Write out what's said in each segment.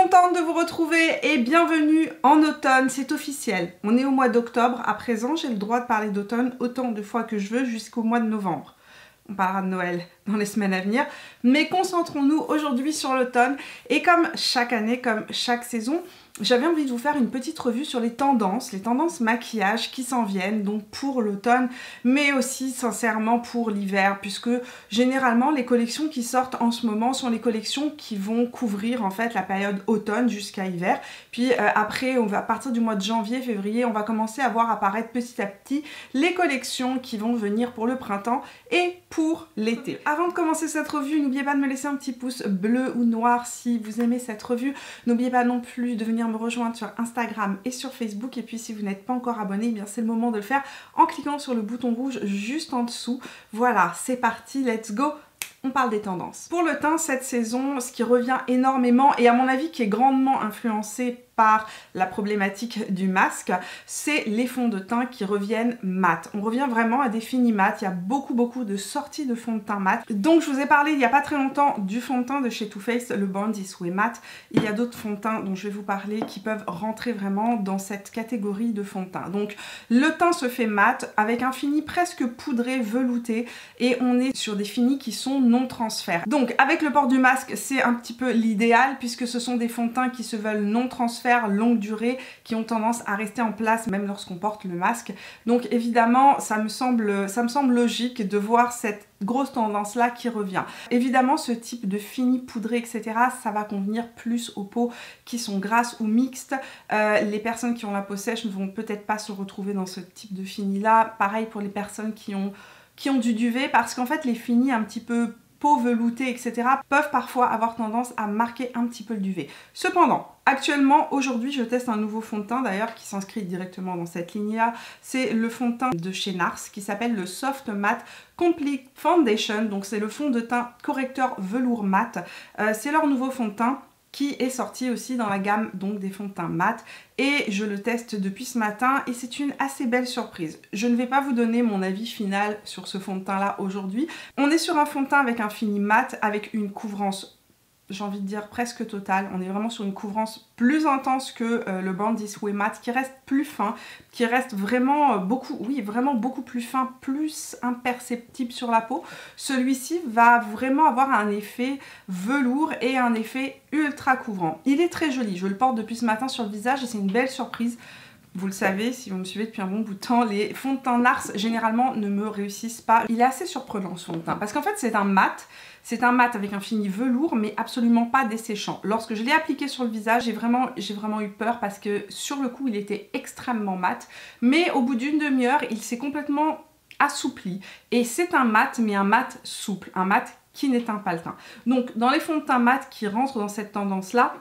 contente de vous retrouver et bienvenue en automne, c'est officiel. On est au mois d'octobre, à présent j'ai le droit de parler d'automne autant de fois que je veux jusqu'au mois de novembre. On parlera de Noël dans les semaines à venir, mais concentrons-nous aujourd'hui sur l'automne. Et comme chaque année, comme chaque saison, j'avais envie de vous faire une petite revue sur les tendances maquillage qui s'en viennent, donc pour l'automne, mais aussi sincèrement pour l'hiver, puisque généralement les collections qui sortent en ce moment sont les collections qui vont couvrir en fait la période automne jusqu'à hiver. Puis après, à partir du mois de janvier, février, on va commencer à voir apparaître petit à petit les collections qui vont venir pour le printemps et pour l'été. Avant de commencer cette revue, n'oubliez pas de me laisser un petit pouce bleu ou noir si vous aimez cette revue. N'oubliez pas non plus de venir me rejoindre sur Instagram et sur Facebook. Et puis si vous n'êtes pas encore abonné, eh bien c'est le moment de le faire en cliquant sur le bouton rouge juste en dessous. Voilà, c'est parti, let's go! On parle des tendances. Pour le teint, cette saison, ce qui revient énormément et à mon avis qui est grandement influencé par la problématique du masque, c'est les fonds de teint qui reviennent mat. On revient vraiment à des finis mat. Il y a beaucoup de sorties de fonds de teint mat. Donc je vous ai parlé il n'y a pas très longtemps du fond de teint de chez Too Faced, le Born This Way Matte. Il y a d'autres fonds de teint dont je vais vous parler qui peuvent rentrer vraiment dans cette catégorie de fond de teint. Donc le teint se fait mat avec un fini presque poudré, velouté, et on est sur des finis qui sont non transfert. Donc avec le port du masque, c'est un petit peu l'idéal puisque ce sont des fonds de teint qui se veulent non transfert, longue durée, qui ont tendance à rester en place même lorsqu'on porte le masque. Donc évidemment, ça me semble logique de voir cette grosse tendance là qui revient. Évidemment, ce type de fini poudré, etc., ça va convenir plus aux peaux qui sont grasses ou mixtes. Les personnes qui ont la peau sèche ne vont peut-être pas se retrouver dans ce type de fini là. Pareil pour les personnes qui ont du duvet, parce qu'en fait les finis un petit peu peau veloutée, etc., peuvent parfois avoir tendance à marquer un petit peu le duvet. Cependant, actuellement, aujourd'hui, je teste un nouveau fond de teint d'ailleurs qui s'inscrit directement dans cette ligne-là. C'est le fond de teint de chez NARS qui s'appelle le Soft Matte Complete Foundation. Donc c'est le fond de teint correcteur velours mat. C'est leur nouveau fond de teint qui est sorti aussi dans la gamme donc des fonds de teint mat, et je le teste depuis ce matin et c'est une assez belle surprise. Je ne vais pas vous donner mon avis final sur ce fond de teint là aujourd'hui. On est sur un fond de teint avec un fini mat, avec une couvrance, j'ai envie de dire presque totale. On est vraiment sur une couvrance plus intense que le Born This Way Matte, qui reste plus fin, qui reste vraiment beaucoup plus fin, plus imperceptible sur la peau. Celui-ci va vraiment avoir un effet velours et un effet ultra couvrant. Il est très joli, je le porte depuis ce matin sur le visage et c'est une belle surprise. Vous le savez, si vous me suivez depuis un bon bout de temps, les fonds de teint NARS généralement ne me réussissent pas. Il est assez surprenant ce fond de teint parce qu'en fait c'est un mat. C'est un mat avec un fini velours mais absolument pas desséchant. Lorsque je l'ai appliqué sur le visage, j'ai vraiment eu peur parce que sur le coup il était extrêmement mat. Mais au bout d'une demi-heure, il s'est complètement assoupli. Et c'est un mat, mais un mat souple, un mat qui n'éteint pas le teint. Donc dans les fonds de teint mat qui rentrent dans cette tendance-là,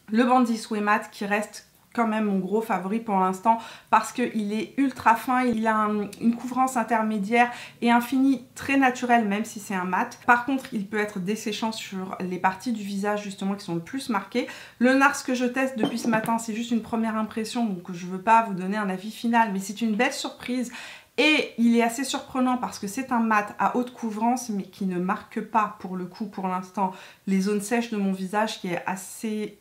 le Born This Way Matte qui reste quand même mon gros favori pour l'instant parce qu'il est ultra fin, il a une couvrance intermédiaire et un fini très naturel même si c'est un mat. Par contre il peut être desséchant sur les parties du visage justement qui sont le plus marquées. Le NARS que je teste depuis ce matin, c'est juste une première impression, donc je veux pas vous donner un avis final, mais c'est une belle surprise. Et il est assez surprenant parce que c'est un mat à haute couvrance mais qui ne marque pas pour le coup pour l'instant les zones sèches de mon visage, qui est assez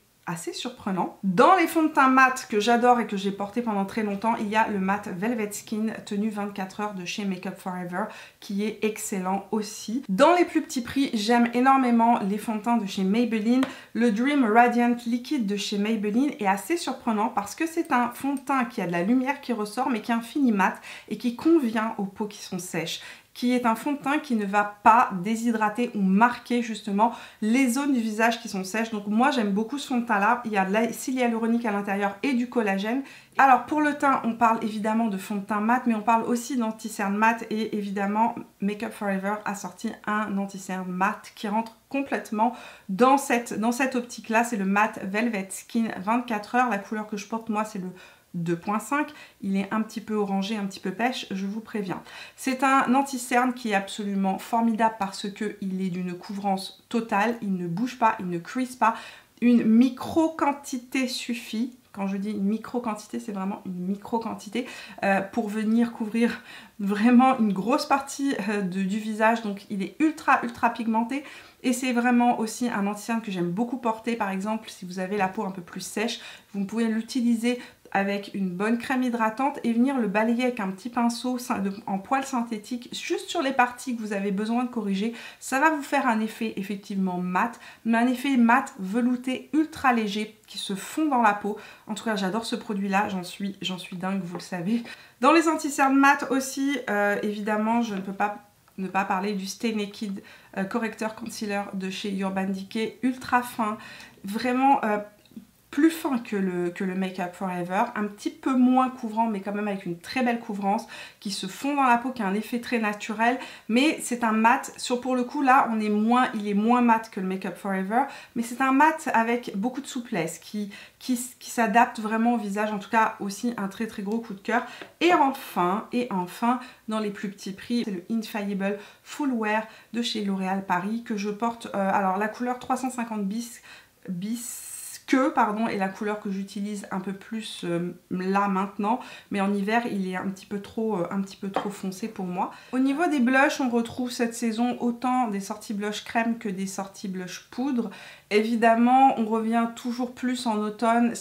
surprenant. Dans les fonds de teint mat que j'adore et que j'ai porté pendant très longtemps, il y a le mat Velvet Skin tenue 24 heures de chez Makeup Forever qui est excellent aussi. Dans les plus petits prix, j'aime énormément les fonds de teint de chez Maybelline. Le Dream Radiant Liquid de chez Maybelline est assez surprenant parce que c'est un fond de teint qui a de la lumière qui ressort mais qui a un fini mat et qui convient aux peaux qui sont sèches, qui est un fond de teint qui ne va pas déshydrater ou marquer justement les zones du visage qui sont sèches. Donc moi j'aime beaucoup ce fond de teint là, il y a de l'acide hyaluronique à l'intérieur et du collagène. Alors pour le teint, on parle évidemment de fond de teint mat, mais on parle aussi d'anti-cerne mat, et évidemment Makeup Forever a sorti un anti-cerne mat qui rentre complètement dans cette optique là. C'est le mat Velvet Skin 24 heures, la couleur que je porte moi c'est le 2.5, il est un petit peu orangé, un petit peu pêche, je vous préviens. C'est un anti-cerne qui est absolument formidable parce qu'il est d'une couvrance totale, il ne bouge pas, il ne crease pas, une micro quantité suffit. Quand je dis une micro-quantité, c'est vraiment une micro-quantité pour venir couvrir vraiment une grosse partie du visage. Donc il est ultra pigmenté et c'est vraiment aussi un anti-cerne que j'aime beaucoup porter. Par exemple, si vous avez la peau un peu plus sèche, vous pouvez l'utiliser avec une bonne crème hydratante et venir le balayer avec un petit pinceau en poil synthétique juste sur les parties que vous avez besoin de corriger. Ça va vous faire un effet effectivement mat, mais un effet mat velouté ultra léger qui se fond dans la peau. En tout cas, j'adore ce produit-là, j'en suis dingue, vous le savez. Dans les anti-cernes mat aussi, évidemment, je ne peux pas ne pas parler du Stay Naked Corrector Concealer de chez Urban Decay, ultra fin, vraiment plus fin que le Make Up For Ever, un petit peu moins couvrant mais quand même avec une très belle couvrance qui se fond dans la peau, qui a un effet très naturel, mais c'est un mat, pour le coup là il est moins mat que le Make Up For Ever, mais c'est un mat avec beaucoup de souplesse qui s'adapte vraiment au visage, en tout cas aussi un très gros coup de cœur. Et enfin dans les plus petits prix, c'est le Infallible Full Wear de chez L'Oréal Paris que je porte, alors la couleur 350 bis et la couleur que j'utilise un peu plus là maintenant, mais en hiver il est un petit peu trop foncé pour moi. Au niveau des blushs, on retrouve cette saison autant des sorties blush crème que des sorties blush poudre. Évidemment, on revient toujours plus en automne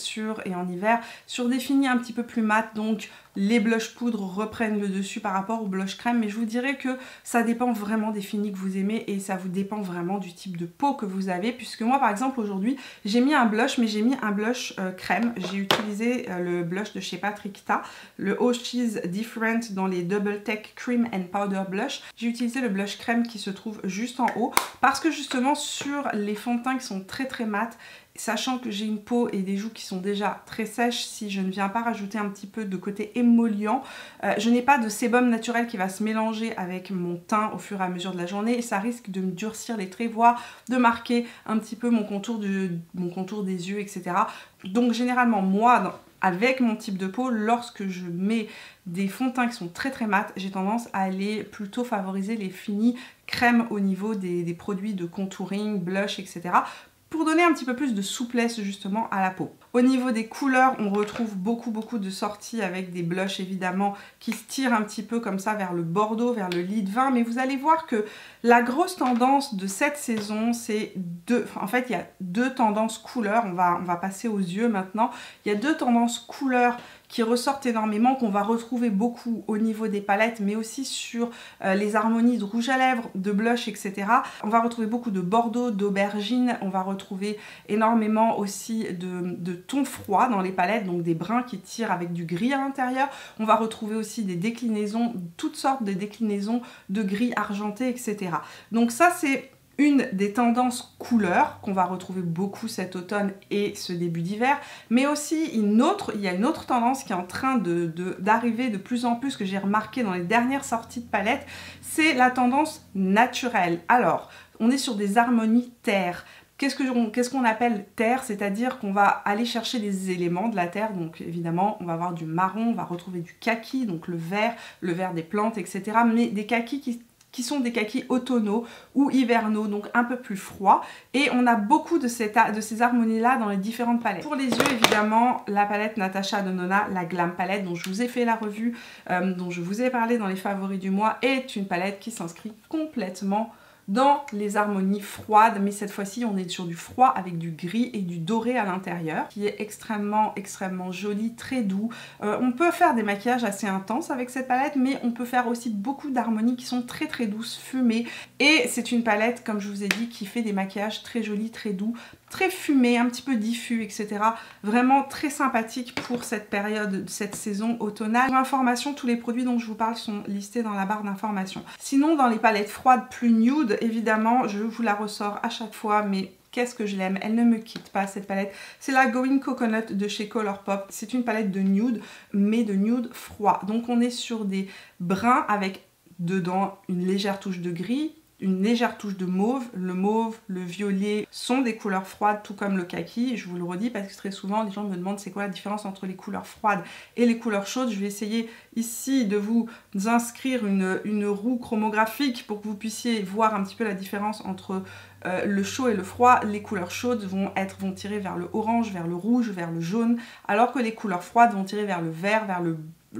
et en hiver sur des finis un petit peu plus mat, donc les blush poudre reprennent le dessus par rapport au blush crème, mais je vous dirais que ça dépend vraiment des finis que vous aimez et ça vous dépend vraiment du type de peau que vous avez, puisque moi par exemple aujourd'hui j'ai mis un blush, mais j'ai mis un blush crème. J'ai utilisé le blush de chez Patrick Ta, le Oshis Different dans les Double Tech Cream and Powder Blush. J'ai utilisé le blush crème qui se trouve juste en haut parce que justement sur les fonds de teint qui sont très mat, sachant que j'ai une peau et des joues qui sont déjà très sèches, si je ne viens pas rajouter un petit peu de côté émollient, je n'ai pas de sébum naturel qui va se mélanger avec mon teint au fur et à mesure de la journée et ça risque de me durcir les traits, voire de marquer un petit peu mon contour des yeux, etc. Donc généralement moi, avec mon type de peau, lorsque je mets des fonds de teint qui sont très mat, j'ai tendance à aller plutôt favoriser les finis crème au niveau des produits de contouring, blush, etc. pour donner un petit peu plus de souplesse justement à la peau. Au niveau des couleurs, on retrouve beaucoup de sorties avec des blushs évidemment qui se tirent un petit peu comme ça vers le bordeaux, vers le lit de vin, mais vous allez voir que la grosse tendance de cette saison, c'est en fait il y a deux tendances couleurs, on va passer aux yeux maintenant. Il y a deux tendances couleurs qui ressortent énormément, qu'on va retrouver beaucoup au niveau des palettes, mais aussi sur les harmonies de rouge à lèvres, de blush, etc. On va retrouver beaucoup de bordeaux, d'aubergine, on va retrouver énormément aussi de tons froids dans les palettes, donc des bruns qui tirent avec du gris à l'intérieur. On va retrouver aussi des déclinaisons, toutes sortes de déclinaisons de gris argenté, etc. Donc ça c'est une des tendances couleurs qu'on va retrouver beaucoup cet automne et ce début d'hiver, mais aussi il y a une autre tendance qui est en train d'arriver de plus en plus, que j'ai remarqué dans les dernières sorties de palettes, c'est la tendance naturelle. Alors, on est sur des harmonies terre. Qu'est-ce qu'on appelle terre? C'est-à-dire qu'on va aller chercher des éléments de la terre, donc évidemment on va avoir du marron, on va retrouver du kaki, donc le vert des plantes, etc. Mais des kakis qui sont des kakis automnaux ou hivernaux, donc un peu plus froids. Et on a beaucoup de ces harmonies-là dans les différentes palettes. Pour les yeux, évidemment, la palette Natasha Denona, la Glam Palette, dont je vous ai fait la revue, dont je vous ai parlé dans les favoris du mois, est une palette qui s'inscrit complètement dans les harmonies froides, mais cette fois-ci on est sur du froid avec du gris et du doré à l'intérieur, qui est extrêmement joli, très doux. On peut faire des maquillages assez intenses avec cette palette, mais on peut faire aussi beaucoup d'harmonies qui sont très douces, fumées, et c'est une palette, comme je vous ai dit, qui fait des maquillages très jolis, très doux, très fumé, un petit peu diffus, etc. Vraiment très sympathique pour cette période, cette saison automnale. Pour information, tous les produits dont je vous parle sont listés dans la barre d'information. Sinon, dans les palettes froides plus nude, évidemment, je vous la ressors à chaque fois, mais qu'est-ce que je l'aime, elle ne me quitte pas cette palette. C'est la Going Coconut de chez Colourpop. C'est une palette de nude, mais de nude froid. Donc on est sur des bruns avec dedans une légère touche de gris, une légère touche de mauve. Le mauve, le violet sont des couleurs froides, tout comme le kaki. Je vous le redis parce que très souvent les gens me demandent c'est quoi la différence entre les couleurs froides et les couleurs chaudes. Je vais essayer ici de vous inscrire une roue chromographique pour que vous puissiez voir un petit peu la différence entre le chaud et le froid. Les couleurs chaudes vont tirer vers le orange, vers le rouge, vers le jaune, alors que les couleurs froides vont tirer vers le vert, vers le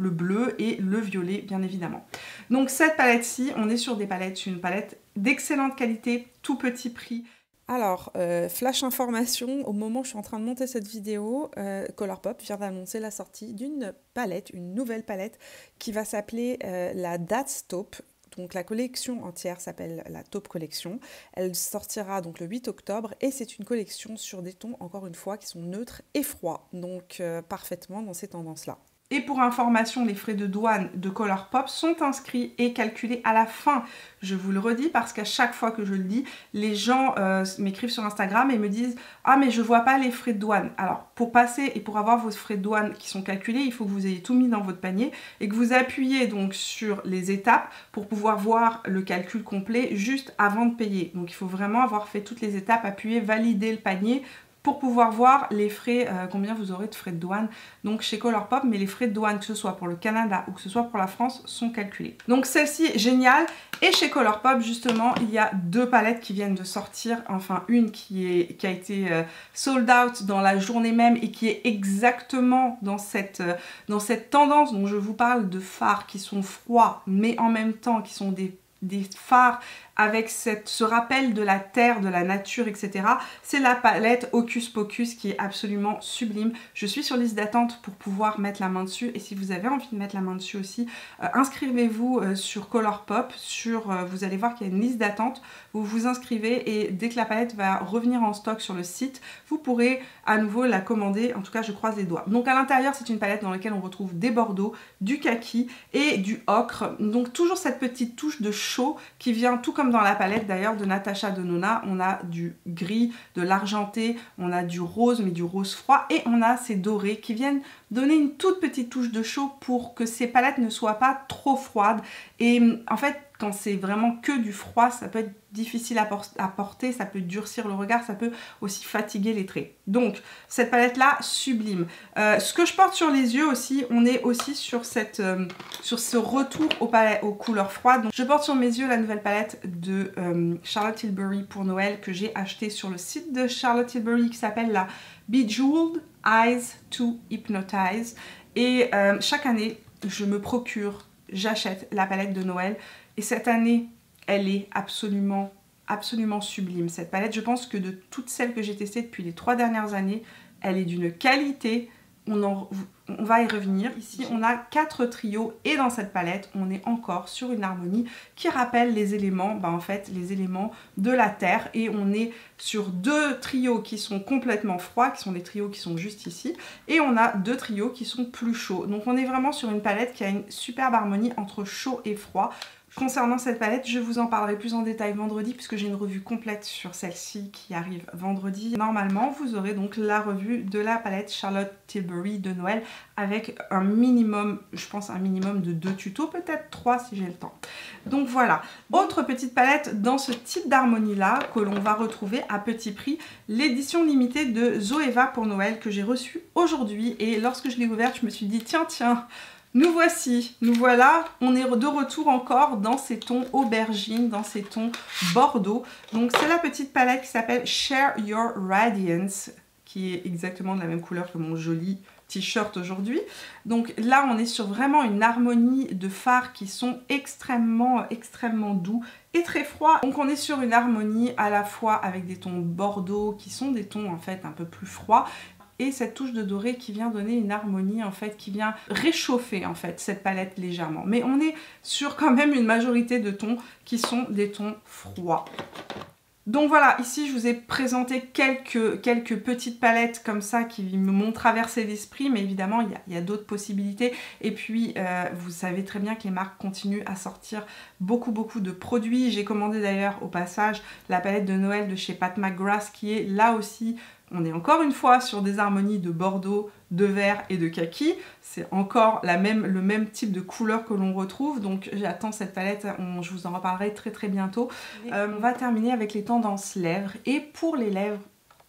bleu et le violet bien évidemment. Donc cette palette-ci, on est sur des palettes, une palette d'excellente qualité, tout petit prix. Alors, flash information, au moment où je suis en train de monter cette vidéo, Colourpop vient d'annoncer la sortie d'une palette, une nouvelle palette qui va s'appeler la That's Taupe. Donc la collection entière s'appelle la Taupe Collection. Elle sortira donc le 8 octobre et c'est une collection sur des tons, encore une fois, qui sont neutres et froids. Donc parfaitement dans ces tendances-là. Et pour information, les frais de douane de Colourpop sont inscrits et calculés à la fin. Je vous le redis parce qu'à chaque fois que je le dis, les gens m'écrivent sur Instagram et me disent « Ah mais je vois pas les frais de douane ». Alors pour passer et pour avoir vos frais de douane qui sont calculés, il faut que vous ayez tout mis dans votre panier et que vous appuyez donc sur les étapes pour pouvoir voir le calcul complet juste avant de payer. Donc il faut vraiment avoir fait toutes les étapes, appuyer, valider le panier pour pouvoir voir les frais, combien vous aurez de frais de douane donc chez Colourpop, mais les frais de douane, que ce soit pour le Canada ou que ce soit pour la France, sont calculés. Donc celle-ci est géniale, et chez Colourpop justement, il y a deux palettes qui viennent de sortir, enfin une qui a été sold out dans la journée même et qui est exactement dans cette tendance dont je vous parle, de fards qui sont froids, mais en même temps qui sont des fards avec ce rappel de la terre, de la nature, etc. C'est la palette Hocus Pocus qui est absolument sublime. Je suis sur liste d'attente pour pouvoir mettre la main dessus, et si vous avez envie de mettre la main dessus aussi, inscrivez-vous sur Colourpop, vous allez voir qu'il y a une liste d'attente, vous vous inscrivez et dès que la palette va revenir en stock sur le site, vous pourrez à nouveau la commander, en tout cas je croise les doigts. Donc à l'intérieur c'est une palette dans laquelle on retrouve des bordeaux, du kaki et du ocre, donc toujours cette petite touche de chaud qui vient tout comme dans la palette d'ailleurs de Natasha Denona. On a du gris, de l'argenté, on a du rose mais du rose froid, et on a ces dorés qui viennent donner une toute petite touche de chaud pour que ces palettes ne soient pas trop froides. Et en fait quand c'est vraiment que du froid, ça peut être difficile à porter, ça peut durcir le regard, ça peut aussi fatiguer les traits. Donc cette palette là, sublime. Ce que je porte sur les yeux aussi, on est aussi sur ce retour aux couleurs froides. Donc, je porte sur mes yeux la nouvelle palette de Charlotte Tilbury pour Noël que j'ai achetée sur le site de Charlotte Tilbury, qui s'appelle la Bejeweled Eyes to Hypnotize. Et chaque année, j'achète la palette de Noël. Et cette année, elle est absolument sublime. Cette palette, je pense que de toutes celles que j'ai testées depuis les 3 dernières années, elle est d'une qualité, on va y revenir. Ici, on a 4 trios et dans cette palette, on est encore sur une harmonie qui rappelle les éléments, en fait, les éléments de la terre. Et on est sur 2 trios qui sont complètement froids, qui sont les trios qui sont juste ici. Et on a 2 trios qui sont plus chauds. Donc on est vraiment sur une palette qui a une superbe harmonie entre chaud et froid. Concernant cette palette, je vous en parlerai plus en détail vendredi puisque j'ai une revue complète sur celle-ci qui arrive vendredi. Normalement, vous aurez donc la revue de la palette Charlotte Tilbury de Noël avec un minimum, je pense un minimum de 2 tutos, peut-être 3 si j'ai le temps. Donc voilà, autre petite palette dans ce type d'harmonie-là que l'on va retrouver à petit prix, l'édition limitée de Zoeva pour Noël que j'ai reçue aujourd'hui, et lorsque je l'ai ouverte, je me suis dit tiens, nous voilà, on est de retour encore dans ces tons aubergines, dans ces tons bordeaux. Donc c'est la petite palette qui s'appelle Share Your Radiance, qui est exactement de la même couleur que mon joli t-shirt aujourd'hui. Donc là on est sur vraiment une harmonie de fards qui sont extrêmement doux et très froids. Donc on est sur une harmonie à la fois avec des tons bordeaux qui sont des tons en fait un peu plus froids, et cette touche de doré qui vient donner une harmonie en fait, qui vient réchauffer en fait cette palette légèrement. Mais on est sur quand même une majorité de tons qui sont des tons froids. Donc voilà, ici je vous ai présenté quelques petites palettes comme ça qui m'ont traversé l'esprit, mais évidemment il y a d'autres possibilités. Et puis vous savez très bien que les marques continuent à sortir beaucoup de produits. J'ai commandé d'ailleurs au passage la palette de Noël de chez Pat McGrath qui est là aussi On est encore une fois sur des harmonies de bordeaux, de vert et de kaki. C'est encore le même type de couleur que l'on retrouve, donc j'attends cette palette, je vous en reparlerai très très bientôt. On va terminer avec les tendances lèvres, et pour les lèvres,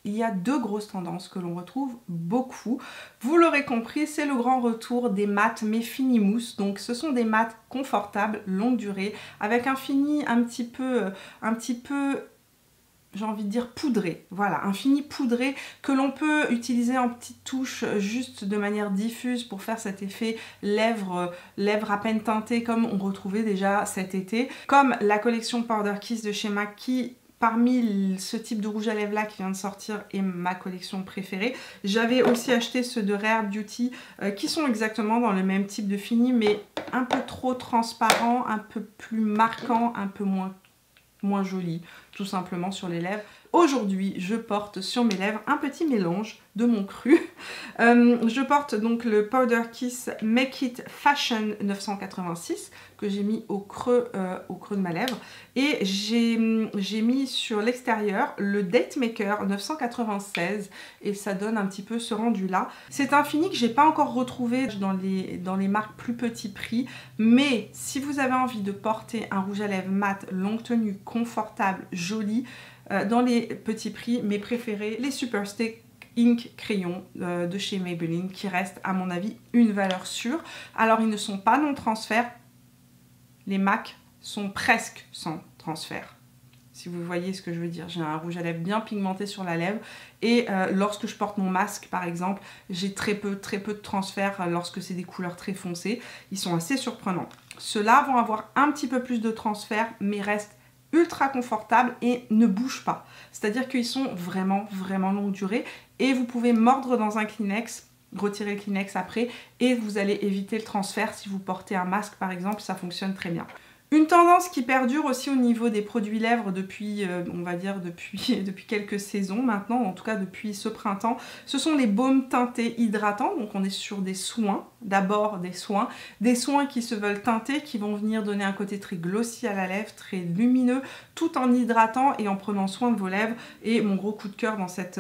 il y a deux grosses tendances que l'on retrouve beaucoup. Vous l'aurez compris, c'est le grand retour des mats mais fini mousse. Donc ce sont des mats confortables, longue durée, avec un fini un petit peu j'ai envie de dire poudré. Voilà, un fini poudré que l'on peut utiliser en petites touches juste de manière diffuse pour faire cet effet lèvres à peine teintées comme on retrouvait déjà cet été. Comme la collection Powder Kiss de chez MAC qui, parmi ce type de rouge à lèvres là qui vient de sortir, est ma collection préférée. J'avais aussi acheté ceux de Rare Beauty qui sont exactement dans le même type de fini mais un peu trop transparent, un peu plus marquant, un peu moins joli tout simplement sur les lèvres. Aujourd'hui, je porte sur mes lèvres un petit mélange de mon cru. Je porte donc le Powder Kiss Make It Fashion 986 que j'ai mis au creux de ma lèvre. Et j'ai mis sur l'extérieur le Date Maker 996 et ça donne un petit peu ce rendu là. C'est un fini que j'ai pas encore retrouvé dans les marques plus petits prix. Mais si vous avez envie de porter un rouge à lèvres mat, longue tenue, confortable, joli, dans les petits prix, mes préférés, les Superstick Ink crayons de chez Maybelline qui restent à mon avis une valeur sûre. Alors ils ne sont pas non transfert, les MAC sont presque sans transfert. Si vous voyez ce que je veux dire, j'ai un rouge à lèvres bien pigmenté sur la lèvre et lorsque je porte mon masque par exemple, j'ai très peu de transfert lorsque c'est des couleurs très foncées. Ils sont assez surprenants. Ceux-là vont avoir un petit peu plus de transfert mais restent ultra confortables et ne bougent pas. C'est-à-dire qu'ils sont vraiment longue durée et vous pouvez mordre dans un Kleenex, retirer le Kleenex après et vous allez éviter le transfert si vous portez un masque par exemple, ça fonctionne très bien. Une tendance qui perdure aussi au niveau des produits lèvres depuis, on va dire depuis quelques saisons maintenant, en tout cas depuis ce printemps, ce sont les baumes teintés hydratants. Donc on est sur des soins, d'abord des soins qui se veulent teinter, qui vont venir donner un côté très glossy à la lèvre, très lumineux, tout en hydratant et en prenant soin de vos lèvres. Et mon gros coup de cœur dans cette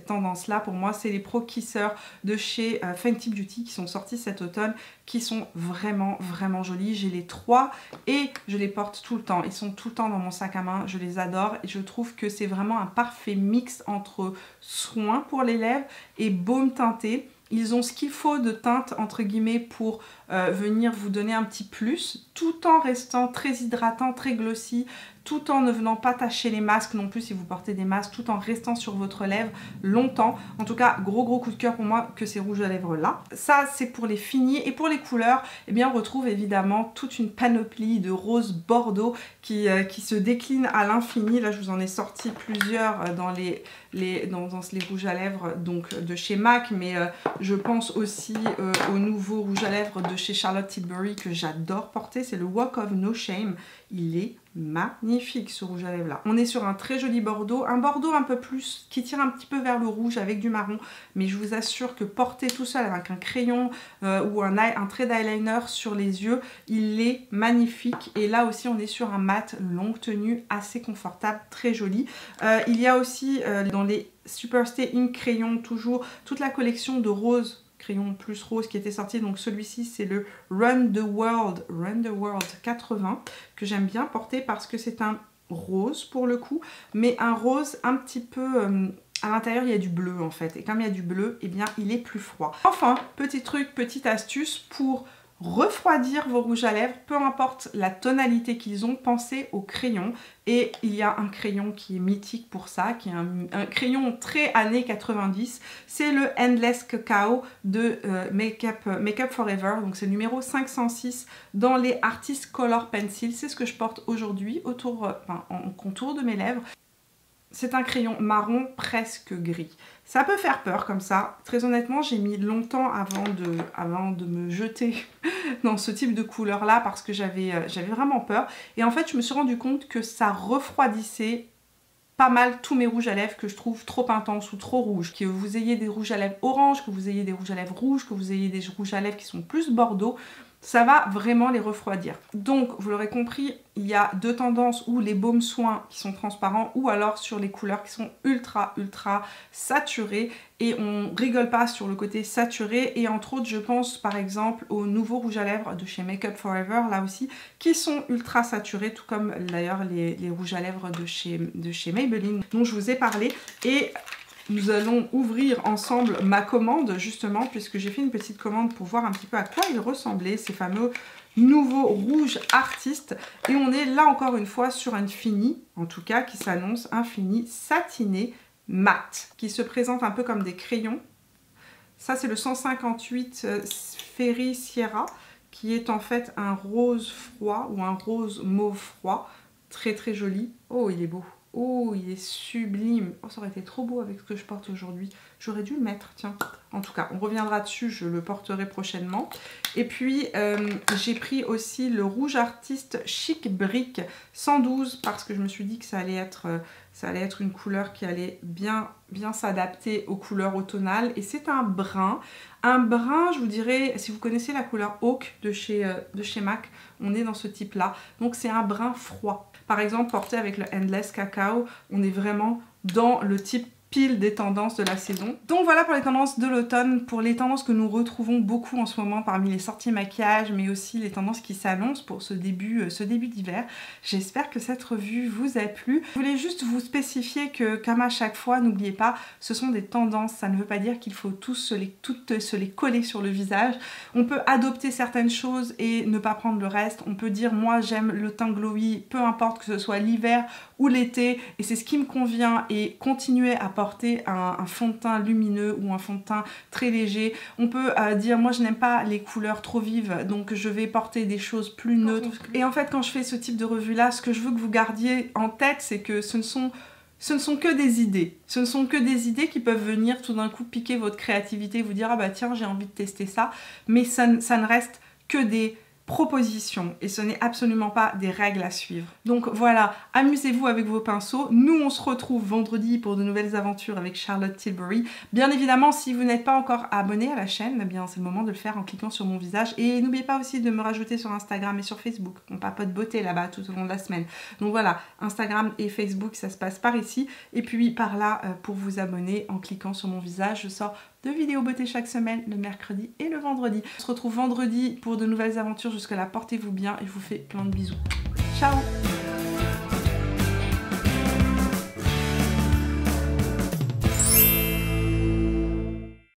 tendance-là, pour moi, c'est les Pro Kissers de chez Fenty Beauty qui sont sortis cet automne, qui sont vraiment jolis. J'ai les 3 et je les porte tout le temps. Ils sont tout le temps dans mon sac à main. Je les adore et je trouve que c'est vraiment un parfait mix entre soin pour les lèvres et baume teinté. Ils ont ce qu'il faut de teinte entre guillemets pour venir vous donner un petit plus tout en restant très hydratant, très glossy, tout en ne venant pas tacher les masques non plus si vous portez des masques, tout en restant sur votre lèvre longtemps. En tout cas, gros coup de cœur pour moi que ces rouges à lèvres là. Ça c'est pour les finis et pour les couleurs, eh bien on retrouve évidemment toute une panoplie de rose bordeaux qui se décline à l'infini. Là je vous en ai sorti plusieurs dans les rouges à lèvres donc de chez MAC, mais je pense aussi au nouveau rouge à lèvres de chez Charlotte Tilbury que j'adore porter, c'est le Walk of No Shame. Il est magnifique ce rouge à lèvres là. On est sur un très joli bordeaux, un bordeaux un peu plus qui tire un petit peu vers le rouge avec du marron, mais je vous assure que porter tout seul avec un crayon ou un trait d'eyeliner sur les yeux, il est magnifique. Et là aussi on est sur un mat longue tenue assez confortable, très joli. Il y a aussi dans les Superstay Ink crayons toujours toute la collection de rose, crayon plus rose qui était sorti. Donc celui-ci c'est le Run the World 80 que j'aime bien porter parce que c'est un rose pour le coup, mais un rose un petit peu à l'intérieur il y a du bleu en fait, et comme il y a du bleu, et bien il est plus froid. Enfin, petit truc, petite astuce pour refroidir vos rouges à lèvres, peu importe la tonalité qu'ils ont, pensez au crayon. Et il y a un crayon qui est mythique pour ça, qui est un crayon très années 90, c'est le Endless Cacao de Make Up Forever, donc c'est le numéro 506 dans les Artist Color Pencil. C'est ce que je porte aujourd'hui en contour de mes lèvres. C'est un crayon marron presque gris. Ça peut faire peur comme ça. Très honnêtement, j'ai mis longtemps avant de me jeter dans ce type de couleur là parce que j'avais vraiment peur. Et en fait, je me suis rendu compte que ça refroidissait pas mal tous mes rouges à lèvres que je trouve trop intenses ou trop rouges. Que vous ayez des rouges à lèvres orange, que vous ayez des rouges à lèvres rouges, que vous ayez des rouges à lèvres qui sont plus bordeaux, ça va vraiment les refroidir. Donc, vous l'aurez compris, il y a deux tendances, ou les baumes soins qui sont transparents, ou alors sur les couleurs qui sont ultra saturées. Et on rigole pas sur le côté saturé. Et entre autres, je pense par exemple aux nouveaux rouges à lèvres de chez Make Up For Ever, là aussi, qui sont ultra saturés, tout comme d'ailleurs les rouges à lèvres de chez Maybelline, dont je vous ai parlé. Et nous allons ouvrir ensemble ma commande, justement, puisque j'ai fait une petite commande pour voir un petit peu à quoi ils ressemblaient, ces fameux nouveaux rouges artistes. Et on est là encore une fois sur un fini, en tout cas qui s'annonce un fini satiné mat, qui se présente un peu comme des crayons. Ça c'est le 158 Fairy Sierra, qui est en fait un rose froid ou un rose mauve froid, très joli. Oh, il est beau. Oh, il est sublime. Oh, ça aurait été trop beau avec ce que je porte aujourd'hui. J'aurais dû le mettre, tiens. En tout cas, on reviendra dessus, je le porterai prochainement. Et puis, j'ai pris aussi le rouge artiste Chic Brick 112 parce que je me suis dit que ça allait être une couleur qui allait bien s'adapter aux couleurs automnales. Et c'est un brun. Un brun, je vous dirais, si vous connaissez la couleur Oak de chez MAC, on est dans ce type-là. Donc, c'est un brun froid. Par exemple, porté avec le Endless Cacao, on est vraiment dans le type pile des tendances de la saison. Donc voilà pour les tendances de l'automne, pour les tendances que nous retrouvons beaucoup en ce moment parmi les sorties maquillage, mais aussi les tendances qui s'annoncent pour ce début d'hiver. J'espère que cette revue vous a plu. Je voulais juste vous spécifier que, comme à chaque fois, n'oubliez pas, ce sont des tendances. Ça ne veut pas dire qu'il faut toutes se les coller sur le visage. On peut adopter certaines choses et ne pas prendre le reste. On peut dire, moi j'aime le teint glowy, peu importe que ce soit l'hiver ou l'été, et c'est ce qui me convient, et continuer à porter un fond de teint lumineux ou un fond de teint très léger. On peut dire, moi je n'aime pas les couleurs trop vives, donc je vais porter des choses plus neutres. Et en fait, quand je fais ce type de revue là, ce que je veux que vous gardiez en tête, c'est que ce ne sont que des idées. Ce ne sont que des idées qui peuvent venir tout d'un coup piquer votre créativité, vous dire, ah bah tiens, j'ai envie de tester ça, mais ça ne reste que des propositions et ce n'est absolument pas des règles à suivre. Donc voilà, amusez-vous avec vos pinceaux. Nous, on se retrouve vendredi pour de nouvelles aventures avec Charlotte Tilbury. Bien évidemment, si vous n'êtes pas encore abonné à la chaîne, eh bien c'est le moment de le faire en cliquant sur mon visage. Et n'oubliez pas aussi de me rajouter sur Instagram et sur Facebook. On papote beauté là-bas tout au long de la semaine. Donc voilà, Instagram et Facebook, ça se passe par ici. Et puis par là, pour vous abonner en cliquant sur mon visage, je sors 2 vidéos beauté chaque semaine, le mercredi et le vendredi. On se retrouve vendredi pour de nouvelles aventures. Jusque là, portez-vous bien et je vous fais plein de bisous. Ciao!